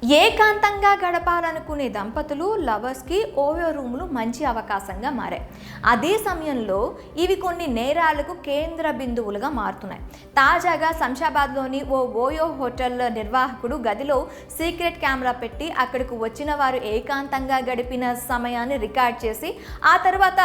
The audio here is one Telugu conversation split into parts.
ఏకాంతంగా గడపాలనుకునే దంపతులు లవర్స్కి ఓయో రూములు మంచి అవకాశంగా మారాయి. అదే సమయంలో ఇవి కొన్ని నేరాలకు కేంద్ర బిందువులుగా మారుతున్నాయి. తాజాగా శంషాబాద్లోని ఓ ఓయో హోటల్ నిర్వాహకుడు గదిలో సీక్రెట్ కెమెరా పెట్టి అక్కడకు వచ్చిన వారు ఏకాంతంగా గడిపిన సమయాన్ని రికార్డ్ చేసి ఆ తర్వాత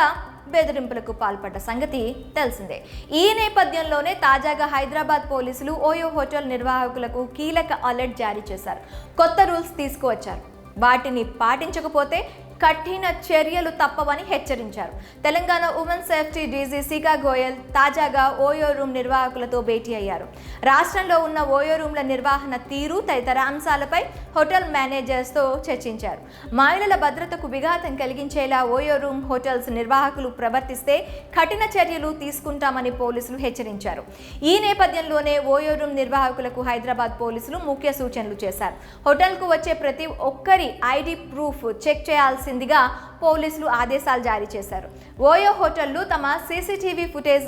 బెదిరింపులకు పాల్పడ్డ సంగతి తెలిసిందే. ఈ నేపథ్యంలోనే తాజాగా హైదరాబాద్ పోలీసులు ఓయో హోటల్ నిర్వాహకులకు కీలక అలర్ట్ జారీ చేశారు. కొత్త రూల్స్ తీసుకువచ్చారు. వాటిని పాటించకపోతే కఠిన చర్యలు తప్పవని హెచ్చరించారు. తెలంగాణ ఉమెన్ సేఫ్టీ డీజీ శిఖా గోయల్ తాజాగా ఓయో రూమ్ నిర్వాహకులతో భేటీ అయ్యారు. రాష్ట్రంలో ఉన్న ఓయో రూమ్ల నిర్వహణ తీరు తదితర అంశాలపై హోటల్ మేనేజర్స్తో చర్చించారు. మహిళల భద్రతకు విఘాతం కలిగించేలా ఓయో రూమ్ హోటల్స్ నిర్వాహకులు ప్రవర్తిస్తే కఠిన చర్యలు తీసుకుంటామని పోలీసులు హెచ్చరించారు. ఈ నేపథ్యంలోనే ఓయో రూమ్ నిర్వాహకులకు హైదరాబాద్ పోలీసులు ముఖ్య సూచనలు చేశారు. హోటల్కు వచ్చే ప్రతి ఒక్కరి ఐడి ప్రూఫ్ చెక్ చేయాల్సిందిగా పోలీసులు ఆదేశాలు జారీ చేశారు. ఓయో హోటళ్లు తమ సీసీటీవీ ఫుటేజ్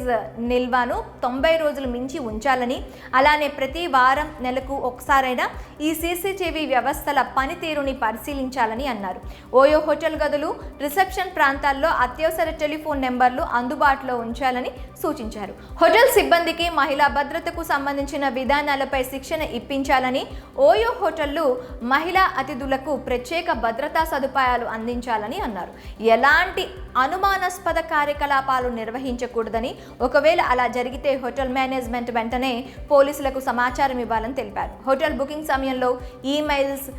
నిల్వను 90 రోజులు మించి ఉంచాలని, అలానే ప్రతి వారం నెలకు ఒకసారైనా ఈ సీసీటీవీ వ్యవస్థల పనితీరుని పరిశీలించాలని అన్నారు. ఓయో హోటల్ గదులు, రిసెప్షన్ ప్రాంతాల్లో అత్యవసర టెలిఫోన్ నెంబర్లు అందుబాటులో ఉంచాలని సూచించారు. హోటల్ సిబ్బందికి మహిళా భద్రతకు సంబంధించిన విధానాలపై శిక్షణ ఇప్పించాలని, ఓయో హోటళ్లు మహిళా అతిథులకు ప్రత్యేక భద్రతా సదుపాయాలు అందించాలని అన్నారు. ఎలాంటి అనుమానాస్పద కార్యకలాపాలు నిర్వహించకూడదని, ఒకవేళ అలా జరిగితే హోటల్ మేనేజ్మెంట్ వెంటనే పోలీసులకు సమాచారం ఇవ్వాలని తెలిపారు. హోటల్ బుకింగ్ సమయంలో ఈమెయిల్స్,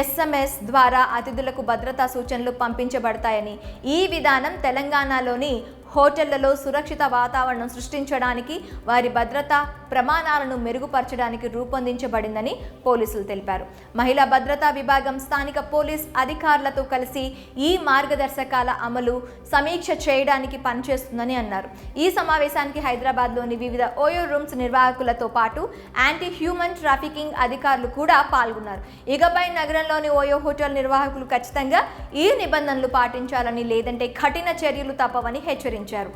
SMS ద్వారా అతిథులకు భద్రతా సూచనలు పంపించబడతాయని, ఈ విధానం తెలంగాణలోని హోటళ్లలో సురక్షిత వాతావరణం సృష్టించడానికి, వారి భద్రతా ప్రమాణాలను మెరుగుపరచడానికి రూపొందించబడిందని పోలీసులు తెలిపారు. మహిళా భద్రతా విభాగం స్థానిక పోలీస్ అధికారులతో కలిసి ఈ మార్గదర్శకాల అమలు సమీక్ష చేయడానికి పనిచేస్తుందని అన్నారు. ఈ సమావేశానికి హైదరాబాద్లోని వివిధ ఓయో రూమ్స్ నిర్వాహకులతో పాటు యాంటీ హ్యూమన్ ట్రాఫికింగ్ అధికారులు కూడా పాల్గొన్నారు. ఇకపై నగరంలోని ఓయో హోటల్ నిర్వాహకులు ఖచ్చితంగా ఈ నిబంధనలు పాటించాలని, లేదంటే కఠిన చర్యలు తప్పవని హెచ్చరించారు.